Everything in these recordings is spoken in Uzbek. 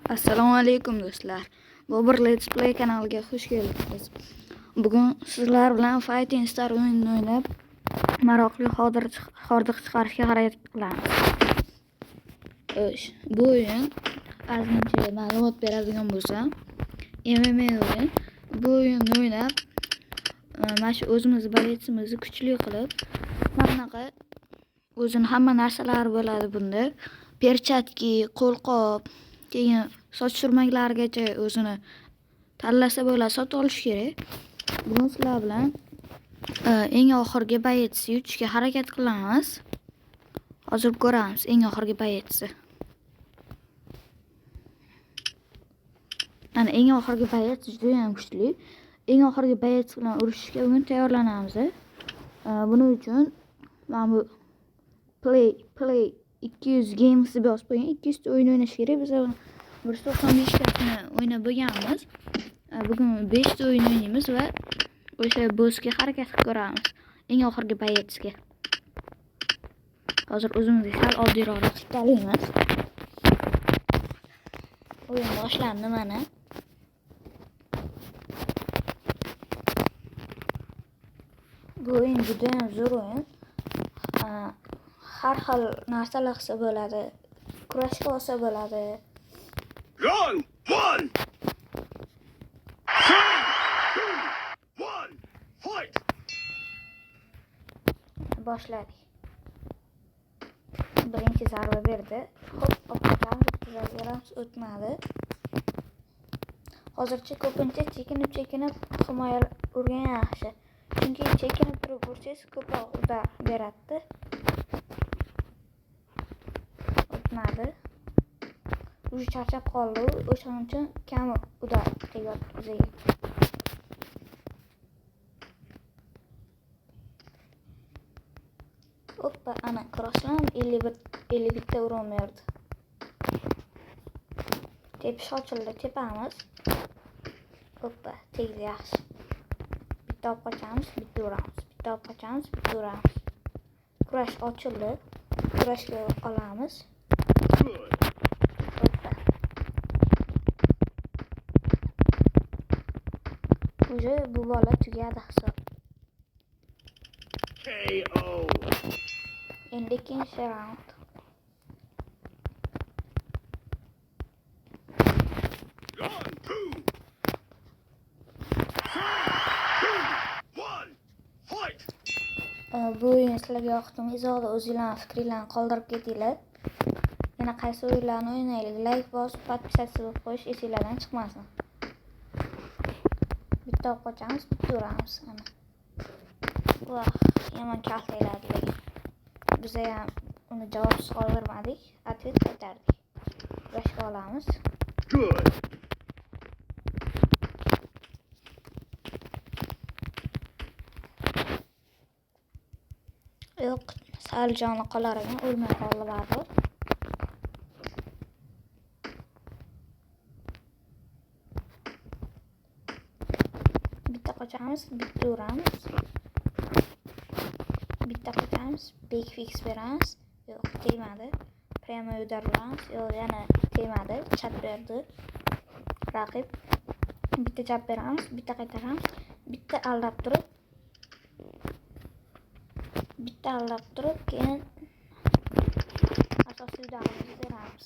Assalomu alaykum do'stlar. Bobur Let's Play kanaliga xush keldingiz. Bugun sizlar bilan Fighting Star o'yinini o'ynab, maroqli hordiq chiqarishga harakat qilamiz. Bu o'yin ozgincha ma'lumot beradigan bo'lsam, MMA o'yin. Bu o'yinni o'ynab, mana shu o'zimiz baletsimizni kuchli qilib, mana bunaqa o'zini hamma narsalari bo'ladi bunda. Perchatki, qo'lqop, keyin soch surmaklarigacha o'zini tanlasa bo'ladi, sotib olish kerak. Bugun sizlar bilan eng oxirgi bayetsi yutishga harakat qilamiz. Hozir ko'ramiz eng oxirgi bayetsi. Mana eng oxirgi bayet juda ham kuchli. Eng oxirgi bayet bilan urushishga bugun tayyorlanamiz. Buning uchun mana bu play 200 games deb yozib qo'ying. 200 ta o'yin o'ynash kerak. Biz 195 tasini o'ynab bo'lganmiz. Bugun 5 ta o'yin o'ynaymiz va o'sha bossga harakat qilib ko'ramiz. Eng oxirgi bayetga. Hozir o'zimizga sal oddiyroq tanlaymiz. O'yin boshlandi mana. Bu o'yin juda ham zo'r o'yin. Har xil narsalar qilsa bo'ladi. Kurashga olsa bo'ladi. Round 1. 3, 2, 1, fight! Boshladik. Birinchi zarba berdi. Hop, o'tkazamiz, o'tmadi. Hozircha ko'pincha chekinib himoya urgan yaxshi. Chunki chekinib turib ursangiz ko'proq udar beradi. O'tmadi. Uji charchab qoldi. O'shaning uchun kam udar qilyapti o'ziga. Hoppa, ana crosslam 51 ta urum berdi. Tepish ochildi, tepamiz. Hoppa, tegdi yaxshi. Bitta olib qochamiz, bitta uramiz. Bitta olib qochamiz, bitta uramiz. Kurash ochildi. Kurashga olamiz. Hoppa. Uje bu bola tugadi hisob. KO. Endi ikkinchi raund. Round 2. 3, 2, 1, fight! Bu o'yin sizlarga yoqdimi? Izohda o'zingizlarning fikringizni qoldirib ketinglar. Yana qaysi o'yinlarni o'ynaylik? Like bosib, podpisatsiya qilib qo'yish esingizlardan chiqmasin. Bitta olib qochamiz, bitta uramiz. Ana. Voh, yomon kaltayladi lekin. Biz ham uni javobsiz qoldirmadik, atvet qaytardik. Kurashga olamiz. Good. Yo'q, sal joni qolar ekan, o'lmay qoldi baribir. Bitta qochamiz, bitta uramiz. Bitta qochamiz, big fix beramiz. Yo'q, tegmadi. Prямо udar uramiz. Yo'q, yana tegmadi, chat berdi. Raqib. Bitta chap beramiz, bitta qaytaramiz. Bitta aldab turib, keyin asosiy udarimizni beramiz.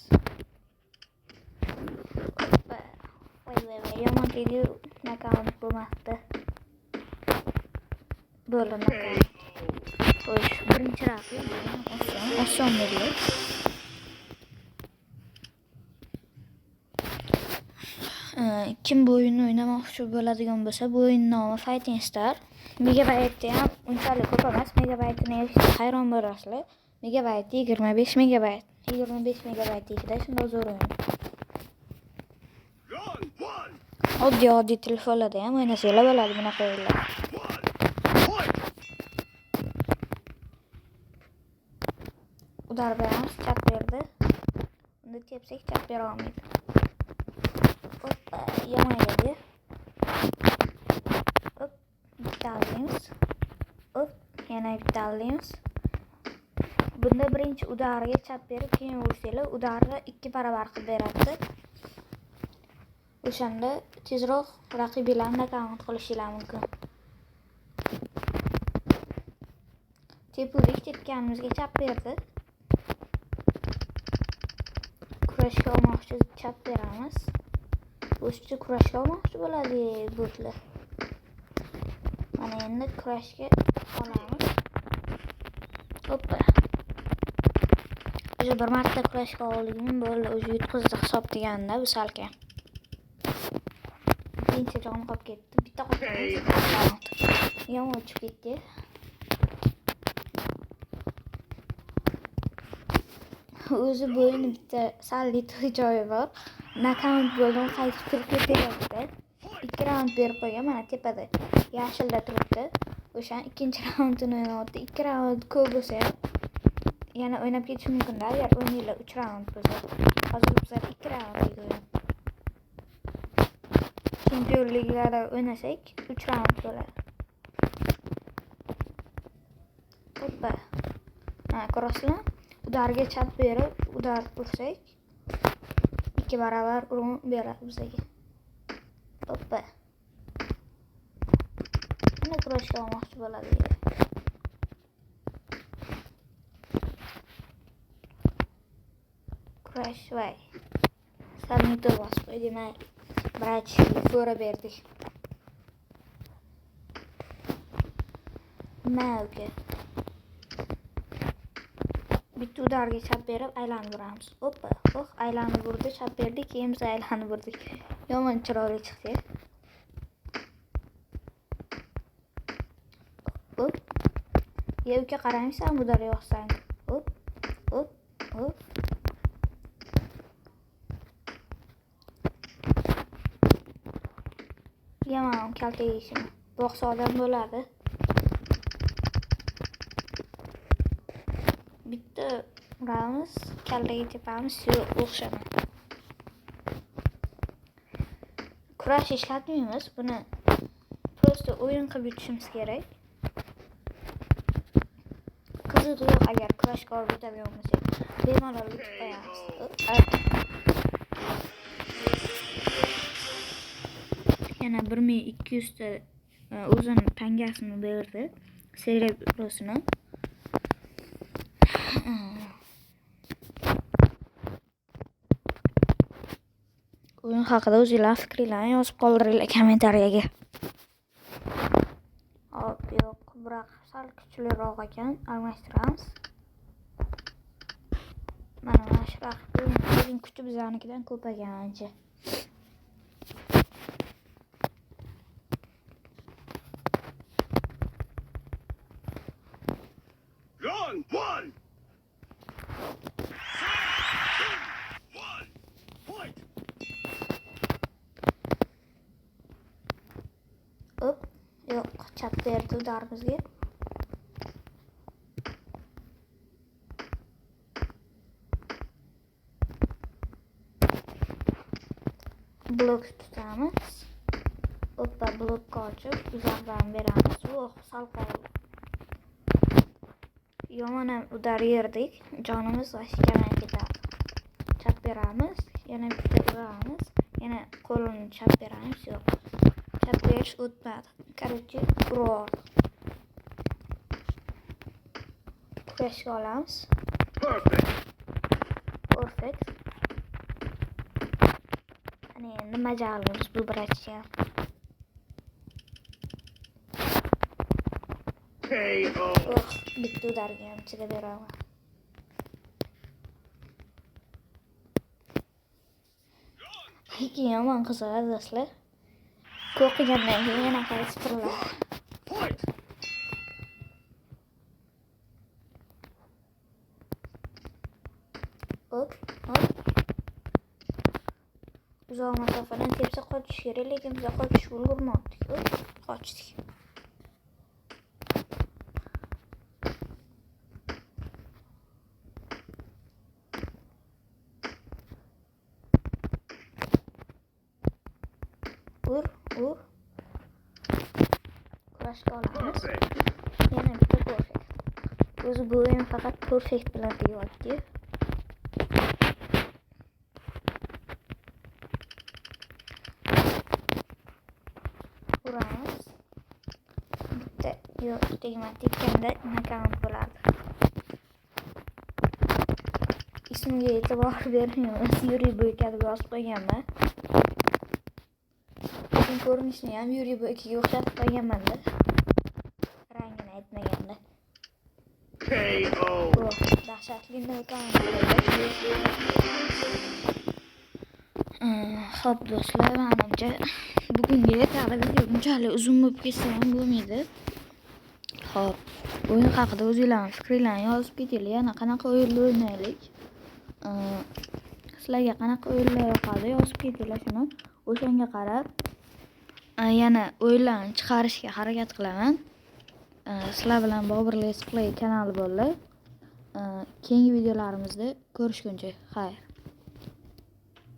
Hoppa. Voy, yomon tegdi, nokaut bo'lmadi. Bo'ldi nokaut. Xo'sh, birinchi raqib oson bo'ldi. Kim bu o'yinni o'ynamoqchi bo'ladigan bo'lsa, bu o'yin nomi Fighting Star. Megabaytda ham unchalik ko'p emas. Megabaytini eshitib hayron bo'lasizlar. Megabayt 25 megabayt. 25 megabayt ichida shunday zo'r o'yin. Round 1. Oddiy telefonlarda ham o'ynasanglar bo'ladi bunaqa o'yinlar. Fight! Udar beramiz, chap berdi. Unda tepsak chap bera olmaydi. Hoppa, yomon yedi. Hop, bitta aldimiz. Hop, yana bitta aldimiz. Bunda birinchi udariga chap berib, keyin ursanglar, udarni 2 barobar qilib beradi. O'shanda tezroq raqiblarni nokaut qilishinglar mumkin. Tepuvdik, tepganimizga chap berdi. Kurashga olmoqchi, chap beramiz. O'shcha kurashga olmoqchi bo'ladi botlar. Mana endi kurashga olamiz. Hoppa. O'sha bir marta kurashga oldim, bo'ldi. O'sha yutqizdi hisob deganda bu salkam. Birinchi jon qolib ketdi. Bitta qoldi. Yomon uchib ketdi. O'zi bo'yini bitta salli joyi bor. Nokaut bo'ldim, qaytib turib ketaverdi. 2 raund berib qo'ygan, mana tepada yashilda turibdi. O'sha ikkinchi raundini o'ynayapti. 2 raund ko'p bo'lsa ham yana o'ynab ketish mumkin-da, agar o'ynaylar 3 raund bo'lsa. Hozir biz 2 raund o'ynaymiz. Chempionliklarda o'ynasak 3 raund bo'ladi. Hoppa. Ha, ko'rasizmi? Udarga chap berib, udar ursak 2 barobar urun beradi bizga. Hoppa. Mana kurashga olmoqchi bo'ladi. Kurash voy. Salmito bosib demak, brach ko'ra berdik. Nima bitta udarga chap berib aylanib uramiz. Hoppa, aylanib urdi, chap berdik, keyin biz aylanib urdik. Yomon chiroyli chiqdi. Hop. Yevga qaraysan, udar yo'qsan. Hop. Yomon kalta yeyishim. Boqsa odam bo'ladi. Bitta uramiz, kallaga tepamiz, yo'q o'xshamaydi. Kurash ishlatmaymiz, buni prosta o'yin qilib yutishimiz kerak. Qiziq yo'q, agar kurashga olib yutadigan bo'lsak, bemalol yutib qo'yamiz. Yana 1200 ta o'zini tangasini berdi, Cerebrosini. O'yin haqida o'zingizlar fikringizni yozib qoldiringlar kommentariyaga. Hop, yo'q, biroq sal kuchliroq ekan, almashtiramiz. Mana shu raqibning kuchi bizanikidan ko'p ekan ancha. Round 1. Fight. Hop, yo'q, chap berdi udarimizga. Blok tutamiz. Hoppa, blokka ochib, uzoqdan beramiz. Sal qoldi. Yomon ham udar yerdik. Jonimiz vashkamay ketadi. Chap beramiz, yana bitta uramiz, yana qo'lini chap beramiz. Yo'q. Chap berish o'tmadi. Короче, urib. Kurashga olamiz. Perfect. Ana endi majalimiz bu brachga. KO. Bitta udarga ham chidab beraman. Lekin yomon qiziqadi do'stlar. Ko'qigandan keyin yana qaytib turiladi. Fight. Hop. Uzoq masofadan tepsa qochish kerak, lekin biz qochishga ulgurmadik. Qochdik. Ur. Kurashga olamiz. Yana bitta perfect. O'zi bu o'yin faqat perfect bilan tugayapti. Yo'q, tegmadi. Tekkanda nokaut bo'lardi. Ismiga e'tibor bermaymiz. Yuriy Boyka deb yozib qo'yganman. Lekin ko'rinishini ham Yuriy Boykaga o'xshatib qo'yganman-da. Rangini aytmaganda. KO. Oh, dahshatli nokaut. Xo'p do'stlar, menimcha bugungi yetarli video bunchalik uzun bo'lib ketsa ham bo'lmaydi. Xo'p, o'yin haqida o'zingizlarning fikringizni yozib ketinglar. Yana qanaqa o'yinlar o'ynaylik? Sizlarga qanaqa o'yinlar yoqadi? Yozib ketinglar shuni. O'shanga qarab yana o'yinlarni chiqarishga harakat qilaman. Sizlar bilan Bobur Let's Play kanali bo'ldi. Keyingi videolarimizda ko'rishguncha, xayr.